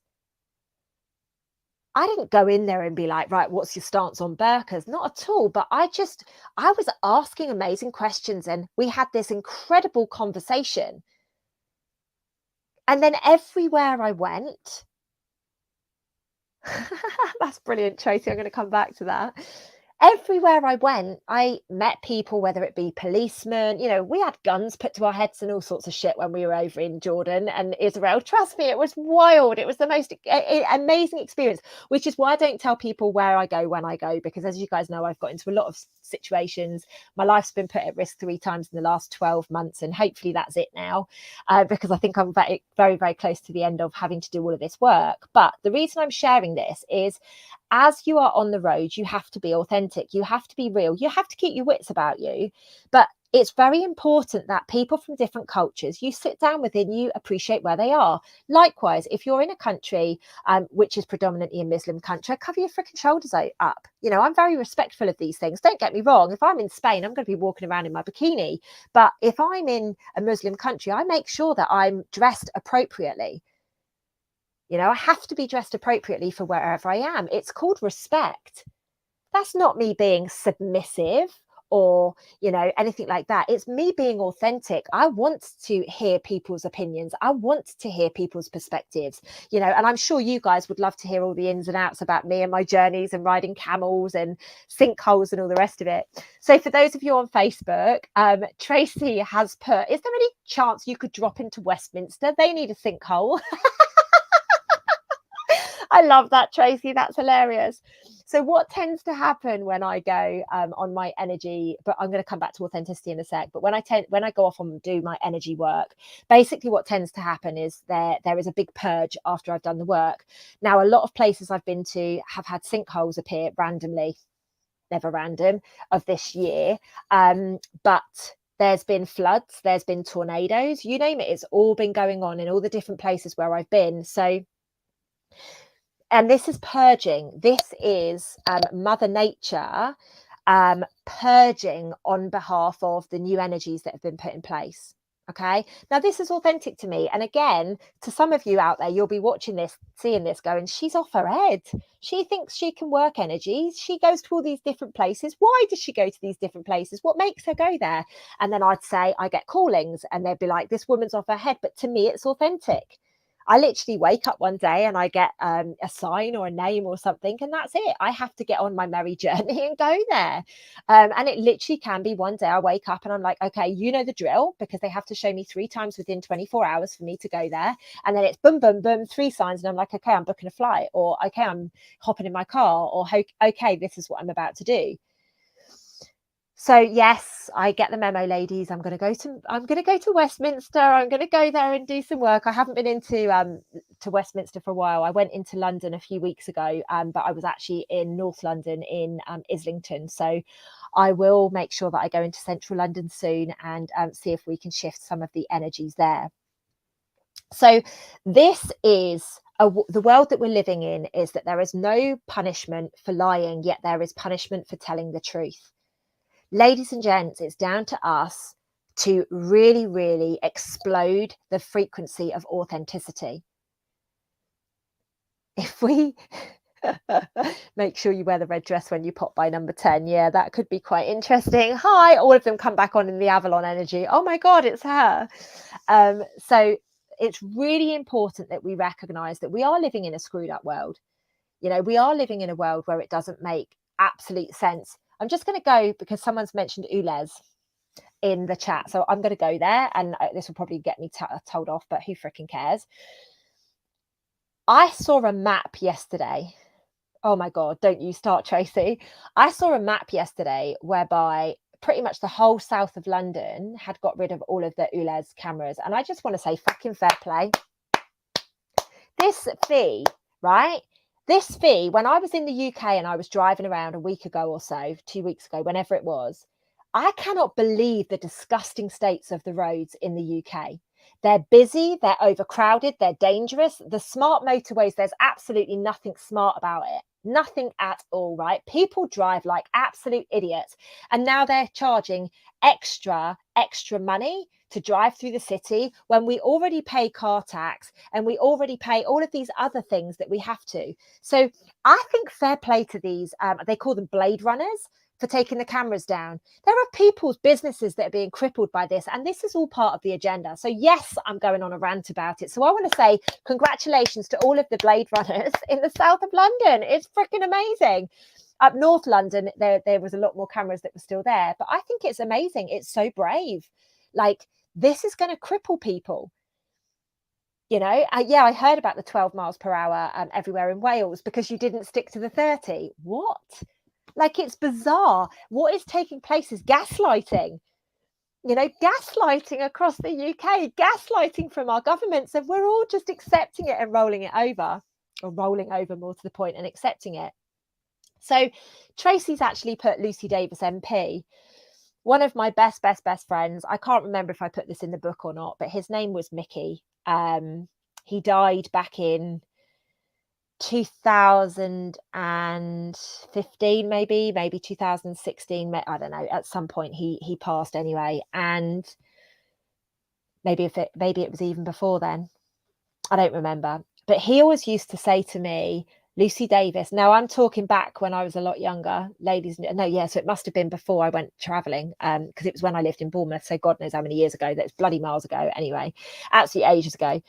I didn't go in there and be like, right, what's your stance on burqas? Not at all. But I was asking amazing questions and we had this incredible conversation. And then everywhere I went, that's brilliant, Tracy. I'm going to come back to that. everywhere I went, I met people, whether it be policemen, you know, we had guns put to our heads and all sorts of shit when we were over in Jordan and Israel. Trust me, it was wild. It was the most amazing experience, which is why I don't tell people where I go when I go, because as you guys know, I've got into a lot of situations. My life's been put at risk 3 times in the last 12 months, and hopefully that's it now, because I think I'm very, very, very close to the end of having to do all of this work. But the reason I'm sharing this is, as you are on the road, you have to be authentic, you have to be real, you have to keep your wits about you. But it's very important that people from different cultures, you sit down with and you appreciate where they are. Likewise, if you're in a country which is predominantly a Muslim country, cover your freaking shoulders up. You know, I'm very respectful of these things. Don't get me wrong. If I'm in Spain, I'm going to be walking around in my bikini. But if I'm in a Muslim country, I make sure that I'm dressed appropriately. You know, I have to be dressed appropriately for wherever I am. It's called respect. That's not me being submissive or, you know, anything like that. It's me being authentic. I want to hear people's opinions. I want to hear people's perspectives, you know, and I'm sure you guys would love to hear all the ins and outs about me and my journeys and riding camels and sinkholes and all the rest of it. So for those of you on Facebook, Tracy has put, is there any chance you could drop into Westminster? They need a sinkhole. I love that, Tracy. That's hilarious. So what tends to happen when I go on my energy, but I'm going to come back to authenticity in a sec, but when I go off and do my energy work, basically what tends to happen is there is a big purge after I've done the work. Now, a lot of places I've been to have had sinkholes appear randomly, never random, of this year. But there's been floods, there's been tornadoes, you name it. It's all been going on in all the different places where I've been. So, and this is purging. This is Mother Nature purging on behalf of the new energies that have been put in place. Okay. Now, this is authentic to me. And again, to some of you out there, you'll be watching this, seeing this going, she's off her head. She thinks she can work energies. She goes to all these different places. Why does she go to these different places? What makes her go there? And then I'd say, I get callings and they'd be like, this woman's off her head. But to me, it's authentic. I literally wake up one day and I get a sign or a name or something, and that's it. I have to get on my merry journey and go there. And it literally can be one day I wake up and I'm like, okay, you know the drill, because they have to show me 3 times within 24 hours for me to go there. And then it's boom, boom, boom, 3 signs. And I'm like, okay, I'm booking a flight, or okay, I'm hopping in my car, or okay, this is what I'm about to do. So yes, I get the memo, ladies. I'm going to go to Westminster. I'm going to go there and do some work. I haven't been into to Westminster for a while. I went into London a few weeks ago, but I was actually in North London in Islington. So I will make sure that I go into Central London soon and see if we can shift some of the energies there. So this is the world that we're living in, is that there is no punishment for lying, yet there is punishment for telling the truth. Ladies and gents, it's down to us to really, really explode the frequency of authenticity. If we make sure you wear the red dress when you pop by number 10, yeah, that could be quite interesting. Hi, all of them come back on in the Avalon energy. Oh my God, it's her. So it's really important that we recognize that we are living in a screwed up world. You know, we are living in a world where it doesn't make absolute sense. I'm just going to go because someone's mentioned Ulez in the chat. So I'm going to go there, and this will probably get me told off, but who freaking cares? I saw a map yesterday. Oh my God, don't you start, Tracy. I saw a map yesterday whereby pretty much the whole south of London had got rid of all of the Ulez cameras. And I just want to say fucking fair play. This fee, right? This fee, when I was in the UK and I was driving around a week ago or so, 2 weeks ago, whenever it was, I cannot believe the disgusting states of the roads in the UK. They're busy, they're overcrowded, they're dangerous. The smart motorways, there's absolutely nothing smart about it. Nothing at all, right? People drive like absolute idiots. And now they're charging extra money to drive through the city when we already pay car tax and we already pay all of these other things that we have to. So I think fair play to these, they call them blade runners, for taking the cameras down. There are people's businesses that are being crippled by this, and this is all part of the agenda. So yes, I'm going on a rant about it. So I want to say congratulations to all of the blade runners in the south of London. It's freaking amazing. Up North London, there was a lot more cameras that were still there. But I think it's amazing. It's so brave. Like, this is going to cripple people. You know, yeah, I heard about the 12 miles per hour everywhere in Wales because you didn't stick to the 30. What? Like, it's bizarre. What is taking place is gaslighting. You know, gaslighting across the UK, gaslighting from our governments, and we're all just accepting it and rolling it over, or rolling over more to the point and accepting it. So Tracy's actually put Lucy Davis MP. One of my best friends, I can't remember if I put this in the book or not, but his name was Mickey. He died back in 2015, maybe 2016. I don't know. At some point, he passed anyway, and maybe it was even before then. I don't remember. But he always used to say to me, Lucy Davis. Now I'm talking back when I was a lot younger, ladies. No, yeah, so it must have been before I went traveling, because it was when I lived in Bournemouth. So God knows how many years ago. That's bloody miles ago. Anyway, absolutely ages ago.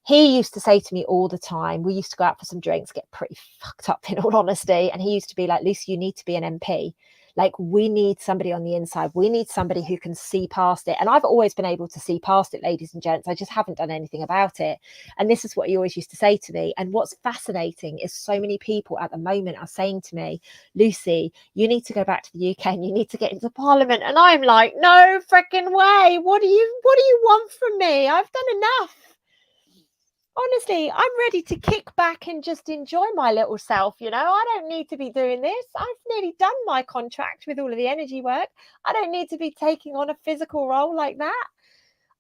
He used to say to me all the time, we used to go out for some drinks, get pretty fucked up in all honesty. And he used to be like, Lucy, you need to be an MP. Like, we need somebody on the inside. We need somebody who can see past it. And I've always been able to see past it, ladies and gents. I just haven't done anything about it. And this is what he always used to say to me. And what's fascinating is so many people at the moment are saying to me, Lucy, you need to go back to the UK and you need to get into Parliament. And I'm like, no freaking way. What do you want from me? I've done enough. Honestly, I'm ready to kick back and just enjoy my little self. You know, I don't need to be doing this. I've nearly done my contract with all of the energy work. I don't need to be taking on a physical role like that.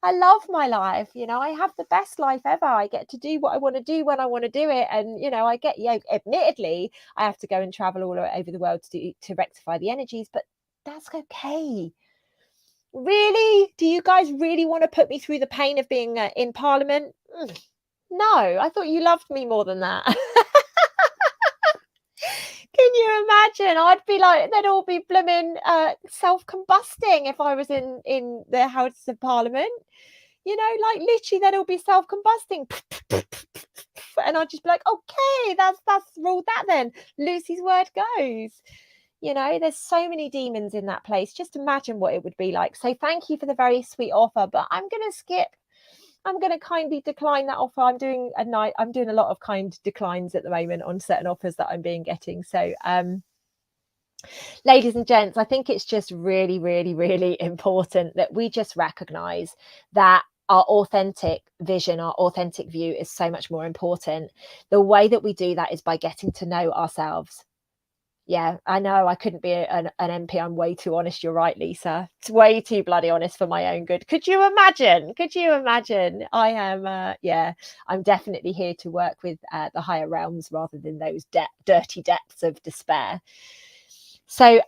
I love my life. You know, I have the best life ever. I get to do what I want to do when I want to do it. And, you know, I get, admittedly, I have to go and travel all over the world to rectify the energies, but that's okay. Really? Do you guys really want to put me through the pain of being in Parliament? No, I thought you loved me more than that. Can you imagine? I'd be like, they'd all be blooming self-combusting if I was in the House of Parliament. You know, like literally they'd all be self-combusting. And I'd just be like, okay, that's ruled that then. Lucy's word goes. You know, there's so many demons in that place. Just imagine what it would be like. So thank you for the very sweet offer, but I'm going to kindly decline that offer. I'm doing a lot of kind declines at the moment on certain offers that I'm getting. So, ladies and gents, I think it's just really, really, really important that we just recognize that our authentic vision, our authentic view is so much more important. The way that we do that is by getting to know ourselves. Yeah, I know I couldn't be an MP. I'm way too honest. You're right, Lisa. It's way too bloody honest for my own good. Could you imagine? I am, I'm definitely here to work with the higher realms rather than those dirty depths of despair. So,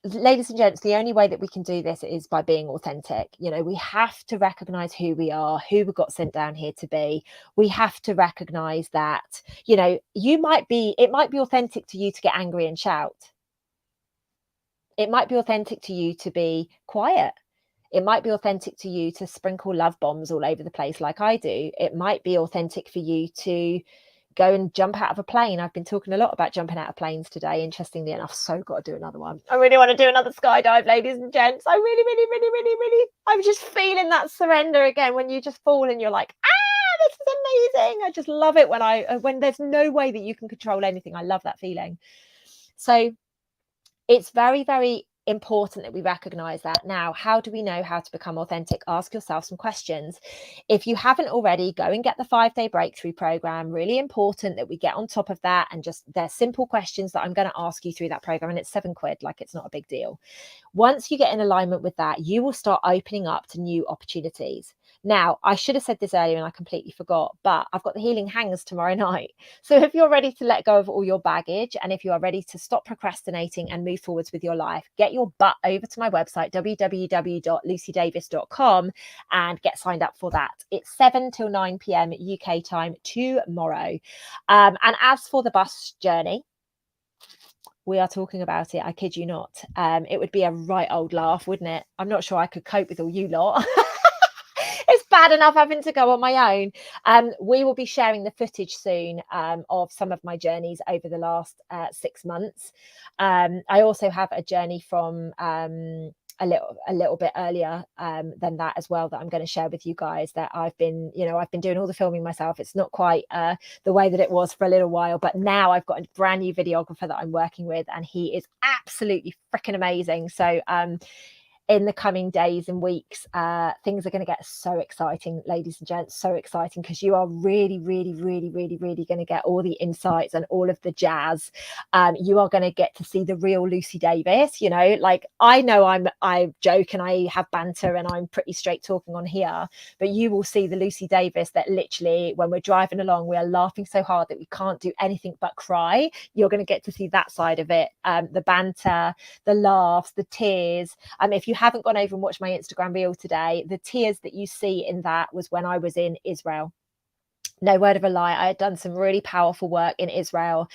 ladies and gents, the only way that we can do this is by being authentic. You know, we have to recognize who we are, who we got sent down here to be. We have to recognize that, you know, it might be authentic to you to get angry and shout. It might be authentic to you to be quiet. It might be authentic to you to sprinkle love bombs all over the place like I do. It might be authentic for you to go and jump out of a plane. I've been talking a lot about jumping out of planes today, interestingly enough. So got to do another one. I really want to do another skydive, ladies and gents. I really, I'm just feeling that surrender again when you just fall and you're like, this is amazing. I just love it when there's no way that you can control anything. I love that feeling. So it's very, very important that we recognize that. Now, how do we know how to become authentic? Ask yourself some questions. If you haven't already, go and get the 5-day breakthrough program. Really important that we get on top of that. And just, they're simple questions that I'm going to ask you through that program. And it's £7, like it's not a big deal. Once you get in alignment with that, you will start opening up to new opportunities. Now, I should have said this earlier and I completely forgot, but I've got the Healing Hangers tomorrow night. So if you're ready to let go of all your baggage, and if you are ready to stop procrastinating and move forwards with your life, get your butt over to my website, www.lucydavis.com, and get signed up for that. It's 7 till 9 p.m. UK time tomorrow. And as for the bus journey, we are talking about it. I kid you not. It would be a right old laugh, wouldn't it? I'm not sure I could cope with all you lot. It's bad enough having to go on my own. We will be sharing the footage soon of some of my journeys over the last 6 months. I also have a journey from a little bit earlier than that as well, that I'm going to share with you guys, that I've been doing all the filming myself. It's not quite the way that it was for a little while, but now I've got a brand new videographer that I'm working with, and he is absolutely freaking amazing. So in the coming days and weeks, things are going to get so exciting, ladies and gents, so exciting, because you are really, really, really, really, really going to get all the insights and all of the jazz. You are going to get to see the real Lucy Davis. You know, like, I know I joke and I have banter and I'm pretty straight talking on here, but you will see the Lucy Davis that literally, when we're driving along, we are laughing so hard that we can't do anything but cry. You're going to get to see that side of it, the banter, the laughs, the tears. If you haven't gone over and watched my Instagram reel today, the tears that you see in that was when I was in Israel. No word of a lie, I had done some really powerful work in Israel.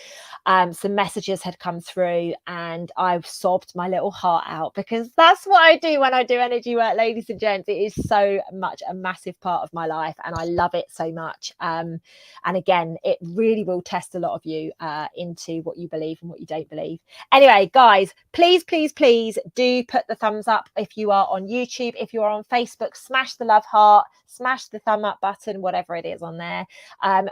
Some messages had come through and I sobbed my little heart out, because that's what I do when I do energy work, ladies and gents. It is so much a massive part of my life and I love it so much. And again, it really will test a lot of you into what you believe and what you don't believe. Anyway, guys, please, please, please do put the thumbs up if you are on YouTube. If you are on Facebook, smash the love heart, smash the thumb up button, whatever it is on there.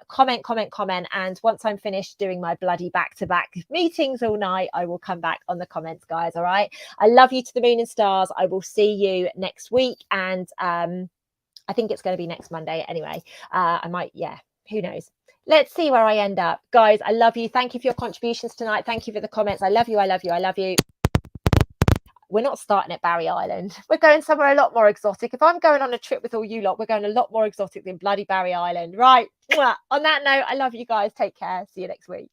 Comment. And once I'm finished doing my bloody back-to-back meetings all night, I will come back on the comments, guys. All right. I love you to the moon and stars. I will see you next week. And I think it's going to be next Monday anyway. I might, yeah, who knows? Let's see where I end up. Guys, I love you. Thank you for your contributions tonight. Thank you for the comments. I love you. I love you. I love you. We're not starting at Barry Island. We're going somewhere a lot more exotic. If I'm going on a trip with all you lot, we're going a lot more exotic than bloody Barry Island. Right. On that note, I love you guys. Take care. See you next week.